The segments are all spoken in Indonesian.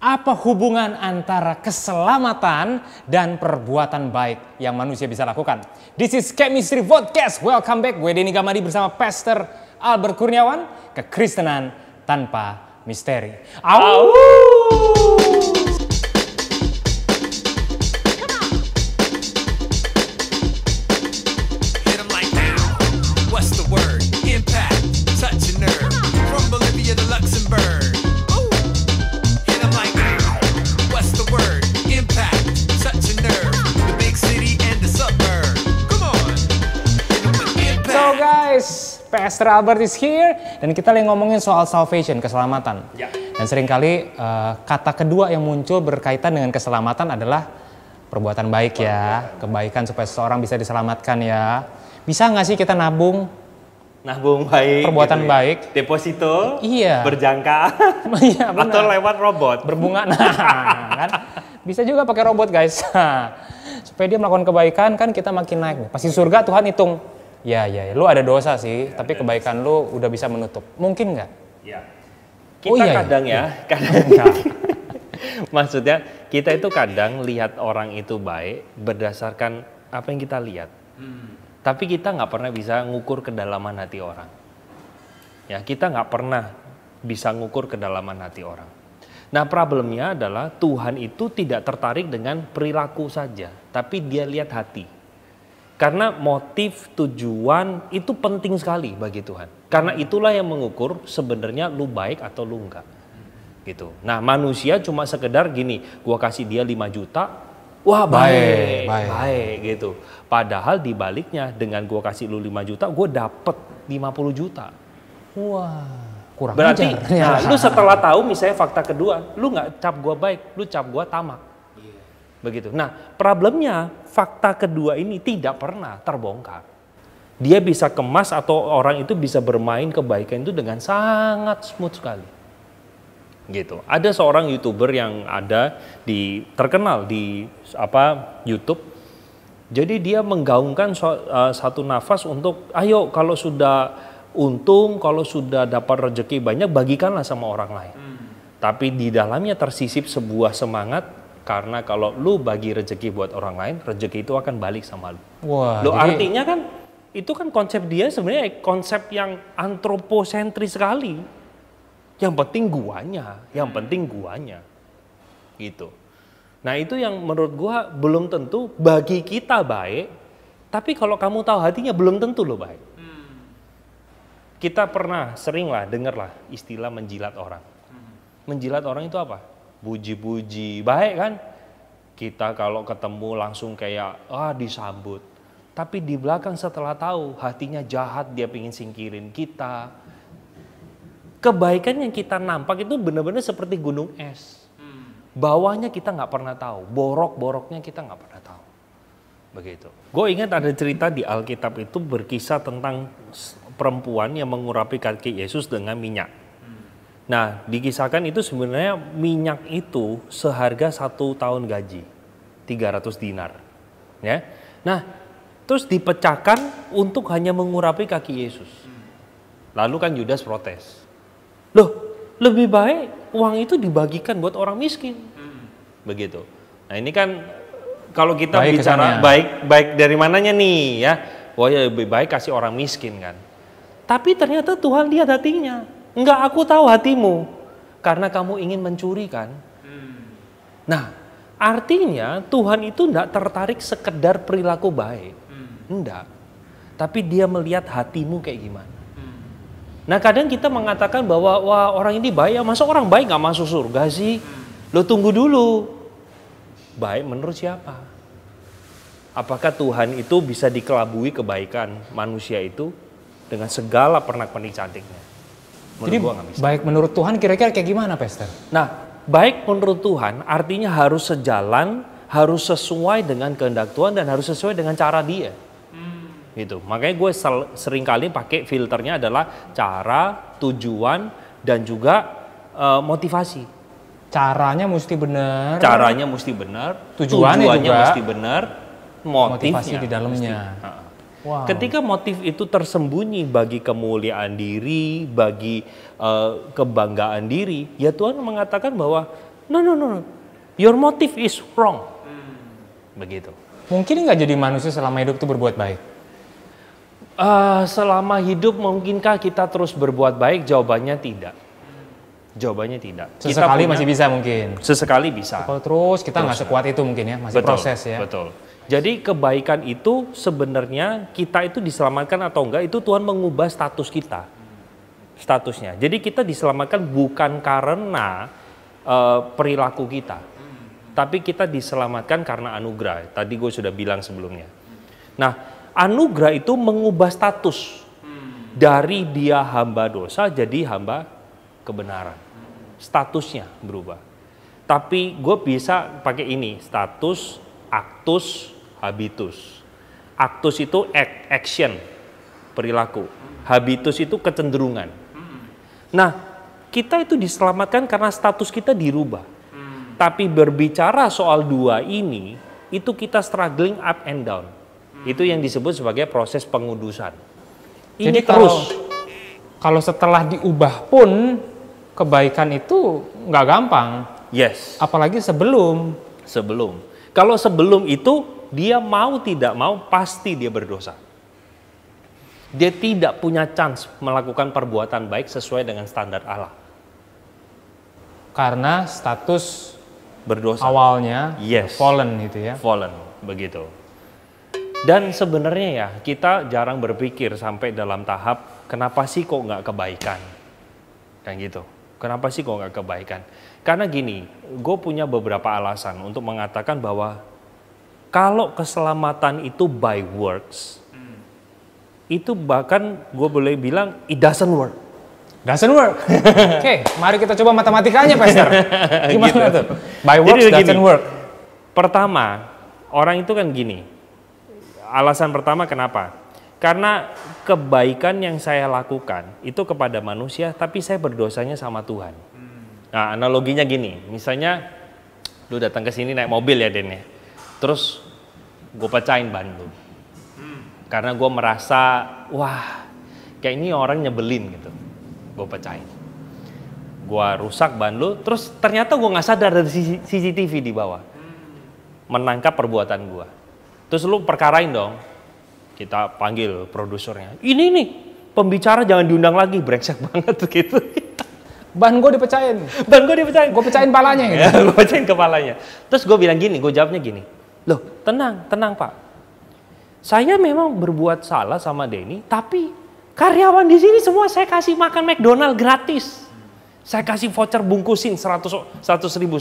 Apa hubungan antara keselamatan dan perbuatan baik yang manusia bisa lakukan? This is Chemistry Podcast. Welcome back. Gue Denny Gamadi bersama Pastor Albert Kurniawan. Kekristenan tanpa misteri. Au! Pastor Albert is here dan kita lagi ngomongin soal salvation, keselamatan. Ya. Dan seringkali kata kedua yang muncul berkaitan dengan keselamatan adalah perbuatan baik ya, kebaikan supaya seseorang bisa diselamatkan ya. Bisa nggak sih kita nabung baik, perbuatan gitu ya? Baik, deposito, iya, berjangka, iya, atau lewat robot, berbunga, kan? Bisa juga pakai robot guys. Supaya dia melakukan kebaikan kan kita makin naik. Pasti surga Tuhan hitung. Ya, lu ada dosa sih, tapi kebaikan lu udah bisa menutup. Mungkin nggak? Ya. Kita kadang maksudnya kita itu kadang lihat orang itu baik berdasarkan apa yang kita lihat. Tapi kita nggak pernah bisa ngukur kedalaman hati orang. Ya, kita nggak pernah bisa ngukur kedalaman hati orang. Nah, problemnya adalah Tuhan itu tidak tertarik dengan perilaku saja, tapi dia lihat hati. Karena motif, tujuan itu penting sekali bagi Tuhan. Karena itulah yang mengukur sebenarnya lu baik atau lu enggak. Gitu. Nah, manusia cuma sekedar gini, gua kasih dia 5 juta, wah baik gitu. Padahal dibaliknya dengan gua kasih lu 5 juta, gua dapet 50 juta. Wah, kurang berarti ajar. Nah, lu setelah tahu misalnya fakta kedua, lu nggak cap gua baik, lu cap gua tamak. Begitu. Nah, problemnya fakta kedua ini tidak pernah terbongkar. Dia bisa kemas atau orang itu bisa bermain kebaikan itu dengan sangat smooth sekali. Gitu. Ada seorang YouTuber yang ada terkenal di YouTube. Jadi dia menggaungkan satu nafas untuk ayo kalau sudah untung, kalau sudah dapat rezeki banyak bagikanlah sama orang lain. Tapi di dalamnya tersisip sebuah semangat. Karena kalau lu bagi rezeki buat orang lain, rezeki itu akan balik sama lu. Wah, jadi artinya kan, itu kan konsep dia sebenarnya konsep yang antroposentris sekali. Yang penting guanya. Gitu. Nah itu yang menurut gua belum tentu bagi kita baik, tapi kalau kamu tahu hatinya belum tentu lo baik. Kita pernah seringlah dengarlah istilah menjilat orang. Menjilat orang itu apa? Puji-puji, baik kan? Kita kalau ketemu langsung kayak disambut. Tapi di belakang setelah tahu hatinya jahat, dia pengen singkirin kita. Kebaikan yang kita nampak itu benar-benar seperti gunung es. Bawahnya kita nggak pernah tahu, borok-boroknya kita nggak pernah tahu. Begitu. Gue ingat ada cerita di Alkitab itu berkisah tentang perempuan yang mengurapi kaki Yesus dengan minyak. Nah, dikisahkan itu sebenarnya minyak itu seharga 1 tahun gaji, 300 dinar. Ya. Nah, terus dipecahkan untuk hanya mengurapi kaki Yesus. Lalu kan Yudas protes. Loh, lebih baik uang itu dibagikan buat orang miskin. Begitu. Nah, ini kan kalau kita bicara baik dari mananya nih ya. Wah ya lebih baik kasih orang miskin kan. Tapi ternyata Tuhan lihat hatinya. Enggak, aku tahu hatimu karena kamu ingin mencuri kan. Nah, artinya Tuhan itu enggak tertarik sekedar perilaku baik. Enggak. Tapi dia melihat hatimu kayak gimana. Nah, kadang kita mengatakan bahwa wah orang ini baik, masa orang baik enggak masuk surga sih? Lo tunggu dulu. Baik menurut siapa? Apakah Tuhan itu bisa dikelabui kebaikan manusia itu dengan segala pernak-pernik cantiknya? Jadi baik menurut Tuhan kira-kira kayak gimana, Pastor? Nah, baik menurut Tuhan artinya harus sejalan, harus sesuai dengan kehendak Tuhan dan harus sesuai dengan cara dia. Gitu. Makanya gue sering kali pakai filternya adalah cara, tujuan, dan juga motivasi. Caranya mesti benar. Tujuannya juga mesti benar. Motivasi di dalamnya. Wow. Ketika motif itu tersembunyi bagi kemuliaan diri, bagi kebanggaan diri, ya Tuhan mengatakan bahwa No. Your motive is wrong. Begitu. Mungkin nggak jadi manusia selama hidup itu berbuat baik? Selama hidup mungkinkah kita terus berbuat baik? Jawabannya tidak. Jawabannya tidak. Sesekali masih bisa mungkin. Sesekali bisa. Kalau terus kita nggak sekuat itu mungkin ya, masih proses ya. Betul. Jadi kebaikan itu sebenarnya kita itu diselamatkan atau enggak itu Tuhan mengubah status kita. Statusnya. Jadi kita diselamatkan bukan karena perilaku kita. Tapi kita diselamatkan karena anugerah. Tadi gue sudah bilang sebelumnya. Nah, anugerah itu mengubah status. Dari dia hamba dosa jadi hamba kebenaran. Statusnya berubah. Tapi gue bisa pakai ini, status, aktus, habitus. Aktus itu action, perilaku. Habitus itu kecenderungan. Nah, kita itu diselamatkan karena status kita dirubah. Tapi berbicara soal dua ini, itu kita struggling up and down. Itu yang disebut sebagai proses pengudusan. Ini jadi terus. Kalau setelah diubah pun, kebaikan itu nggak gampang. Yes. Apalagi sebelum. Kalau sebelum itu, dia mau tidak mau, pasti dia berdosa. Dia tidak punya chance melakukan perbuatan baik sesuai dengan standar Allah. Karena status berdosa awalnya, yes, fallen gitu ya. Fallen, begitu. Dan sebenarnya ya, kita jarang berpikir sampai dalam tahap, kenapa sih kok nggak kebaikan? Kayak gitu. Kenapa sih kok nggak kebaikan? Karena gini, gue punya beberapa alasan untuk mengatakan bahwa kalau keselamatan itu by works, itu bahkan gue boleh bilang it doesn't work. Doesn't work. Oke, mari kita coba matematikanya, Pastor. Gimana gitu. tuh? By works doesn't work. Pertama, orang itu kan gini. Alasan pertama kenapa? Karena kebaikan yang saya lakukan itu kepada manusia, tapi saya berdosanya sama Tuhan. Nah, analoginya gini. Misalnya, lu datang ke sini naik mobil ya, Den ya. Terus gue pecahin ban lu. Karena gue merasa, wah, kayak ini orang nyebelin gitu. Gue pecahin. Gue rusak ban lu, terus ternyata gue gak sadar dari CCTV di bawah. Menangkap perbuatan gue. Terus lu perkarain dong. Kita panggil produsernya. Ini nih, pembicara jangan diundang lagi, brengsek banget gitu. Ban gue dipecahin. Gue pecahin palanya gitu. Gue pecahin kepalanya. Terus gue bilang gini, gue jawabnya gini. Loh, tenang Pak. Saya memang berbuat salah sama Denny, tapi karyawan di sini semua saya kasih makan McDonald gratis. Saya kasih voucher bungkusin 100.000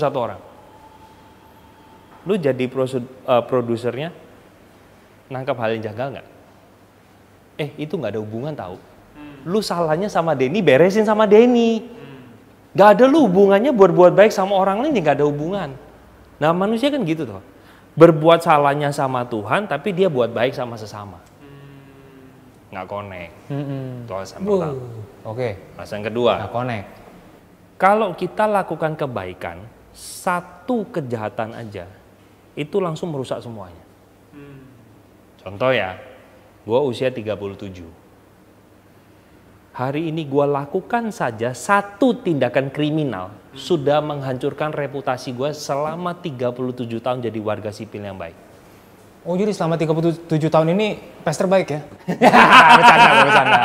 satu orang. Lu jadi produsernya nangkap hal yang janggal nggak? Itu nggak ada hubungan tahu. Lu salahnya sama Denny, beresin sama Denny. Gak ada lu hubungannya buat baik sama orang lain, gak ada hubungan. Nah manusia kan gitu tuh. Berbuat salahnya sama Tuhan, tapi dia buat baik sama sesama. Nggak connect. Itu alasan pertama. Oke. Alasan kedua. Nggak connect. Kalau kita lakukan kebaikan, satu kejahatan aja, itu langsung merusak semuanya. Contoh ya, gue usia 37. Hari ini gue lakukan saja satu tindakan kriminal sudah menghancurkan reputasi gue selama 37 tahun jadi warga sipil yang baik. Oh jadi selama 37 tahun ini pastor baik ya? Bercanda.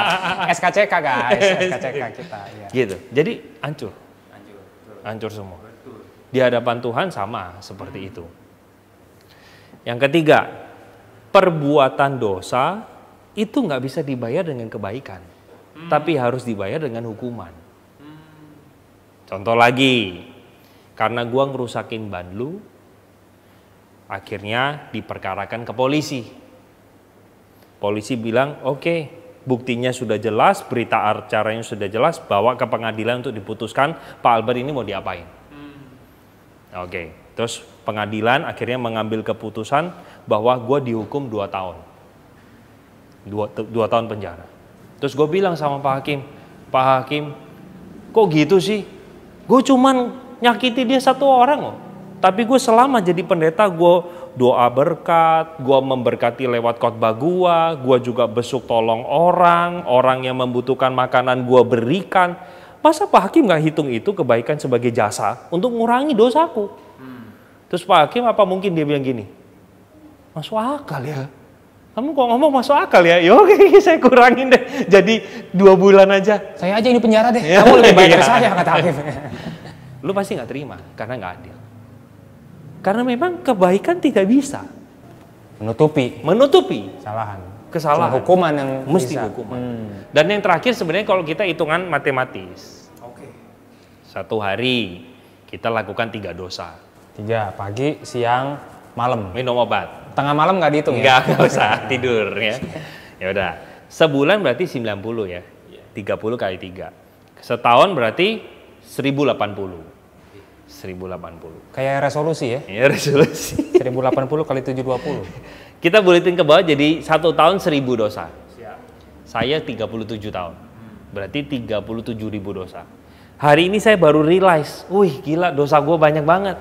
SKCK guys, SKCK kita. Ya. Gitu, jadi hancur semua. Di hadapan Tuhan sama seperti itu. Yang ketiga, perbuatan dosa itu nggak bisa dibayar dengan kebaikan. Tapi harus dibayar dengan hukuman. Contoh lagi, karena gua ngerusakin ban lu, akhirnya diperkarakan ke polisi. Polisi bilang, oke, buktinya sudah jelas, berita acaranya sudah jelas, bawa ke pengadilan untuk diputuskan Pak Albert ini mau diapain. Oke, terus pengadilan akhirnya mengambil keputusan bahwa gua dihukum 2 tahun. 2 tahun penjara. Terus gue bilang sama Pak Hakim, kok gitu sih? Gue cuman nyakiti dia 1 orang loh. Tapi gue selama jadi pendeta, gue doa berkat, gue memberkati lewat khotbah gue juga besuk tolong orang yang membutuhkan makanan gue berikan. Masa Pak Hakim nggak hitung itu kebaikan sebagai jasa untuk mengurangi dosaku? Terus Pak Hakim apa mungkin dia bilang gini, masuk akal ya? Kamu kok ngomong masuk akal ya? Ya oke, saya kurangin deh, jadi 2 bulan aja. Saya aja ini penjara deh, kamu lebih baik dari saya, kata Hakim. Lu pasti nggak terima, karena nggak adil. Karena memang kebaikan tidak bisa menutupi kesalahan. Cuma hukuman yang mesti bisa. hukuman. Dan yang terakhir sebenarnya kalau kita hitungan matematis. Oke. 1 hari kita lakukan 3 dosa. 3, pagi, siang, malam. Minum obat. Tengah malam nggak dihitung ya? Nggak usah tidur ya. Ya udah. Sebulan berarti 90 ya. 30 kali 3. Setahun berarti 1080. 1080. Kayak resolusi ya? Ya resolusi. 1080 kali 720. Kita buletin ke bawah jadi 1 tahun 1000 dosa. Saya 37 tahun. Berarti 37.000 dosa. Hari ini saya baru realize, wih gila dosa gue banyak banget.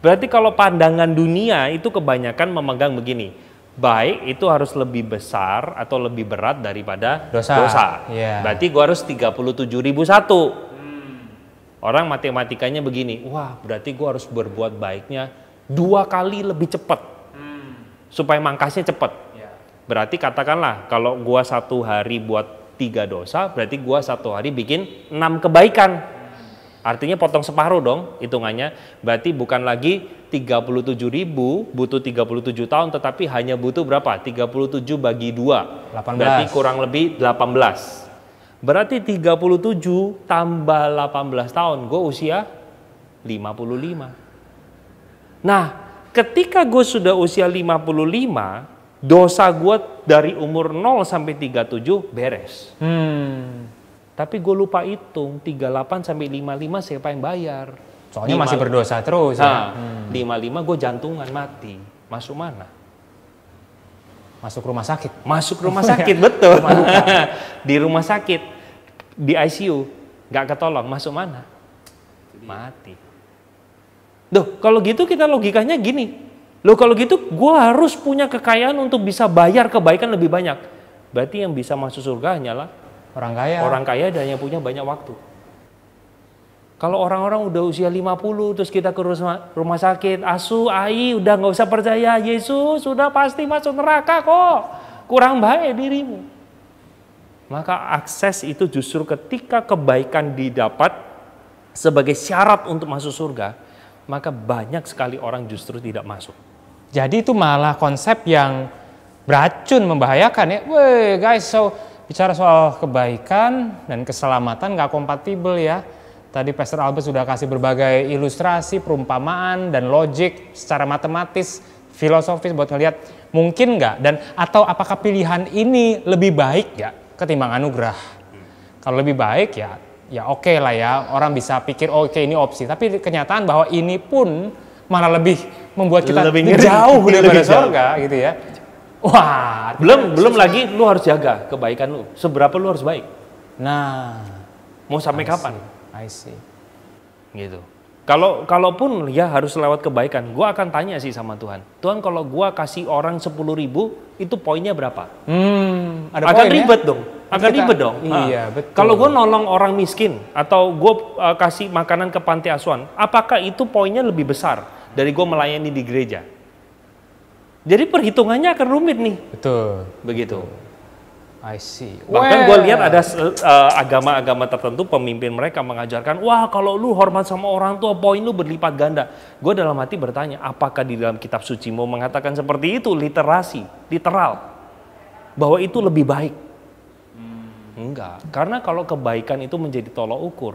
Berarti kalau pandangan dunia itu kebanyakan memegang begini, baik itu harus lebih besar atau lebih berat daripada dosa. Yeah. Berarti gue harus 37.001. Orang matematikanya begini, wah berarti gue harus berbuat baiknya 2 kali lebih cepat. Supaya mangkasnya cepat. Berarti katakanlah kalau gue 1 hari buat 3 dosa, berarti gue 1 hari bikin 6 kebaikan. Artinya potong separuh dong hitungannya. Berarti bukan lagi 37.000 butuh 37 tahun, tetapi hanya butuh berapa? 37 bagi 2. 18. Berarti kurang lebih 18. Berarti 37 tambah 18 tahun, gue usia 55. Nah, ketika gue sudah usia 55, dosa gue dari umur 0 sampai 37 beres. Tapi gue lupa hitung 38 sampai 55 siapa yang bayar? Soalnya masih berdosa terus ya. 55 gue jantungan mati. Masuk mana? Masuk rumah sakit. Masuk rumah sakit, betul. Di rumah sakit, di ICU, nggak ketolong. Masuk mana? Mati. Duh, kalau gitu kita logikanya gini. Loh kalau gitu gue harus punya kekayaan untuk bisa bayar kebaikan lebih banyak. Berarti yang bisa masuk surga hanyalah orang kaya dan yang punya banyak waktu. Kalau orang-orang udah usia 50 terus kita ke rumah sakit, asu, ai, udah nggak usah percaya Yesus, sudah pasti masuk neraka kok. Kurang baik dirimu. Maka akses itu justru ketika kebaikan didapat sebagai syarat untuk masuk surga, maka banyak sekali orang justru tidak masuk. Jadi itu malah konsep yang beracun, membahayakan ya. Weh guys, so bicara soal kebaikan dan keselamatan nggak kompatibel ya. Tadi Pastor Albert sudah kasih berbagai ilustrasi, perumpamaan, dan logik secara matematis, filosofis buat ngelihat mungkin nggak dan atau apakah pilihan ini lebih baik ya ketimbang anugerah. Kalau lebih baik ya oke lah ya, orang bisa pikir oke ini opsi. Tapi kenyataan bahwa ini pun malah lebih membuat kita lebih jauh daripada surga gitu ya. Wah, belum lagi lu harus jaga kebaikan lu. Seberapa lu harus baik? Nah, mau sampai kapan? I see. Gitu. Kalaupun ya harus lewat kebaikan, gua akan tanya sih sama Tuhan. Tuhan kalau gua kasih orang 10.000 itu poinnya berapa? Ada agak poin, ribet ya? dong. Agak ribet dong. Iya, betul. Kalau gua nolong orang miskin atau gua kasih makanan ke panti asuhan, apakah itu poinnya lebih besar dari gua melayani di gereja? Jadi perhitungannya akan rumit nih. Betul. Begitu. I see. Bahkan gue lihat ada agama-agama tertentu pemimpin mereka mengajarkan, wah kalau lu hormat sama orang tua poin lu berlipat ganda. Gue dalam hati bertanya, apakah di dalam kitab suci mau mengatakan seperti itu, literal, bahwa itu lebih baik? Enggak, karena kalau kebaikan itu menjadi tolok ukur,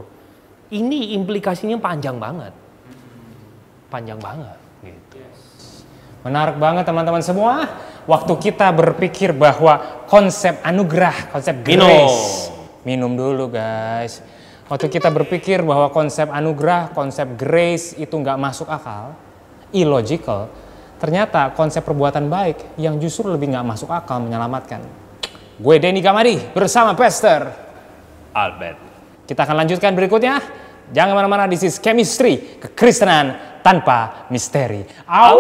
ini implikasinya panjang banget. Gitu. Menarik banget teman-teman semua. Waktu kita berpikir bahwa konsep anugerah, konsep grace. Minum dulu guys. Waktu kita berpikir bahwa konsep anugerah, konsep grace itu nggak masuk akal, illogical. Ternyata konsep perbuatan baik yang justru lebih nggak masuk akal menyelamatkan. Gue Denny Gamadi bersama Pastor Albert. Kita akan lanjutkan berikutnya. Jangan kemana-mana, this is Chemistry, kekristenan tanpa misteri. Au!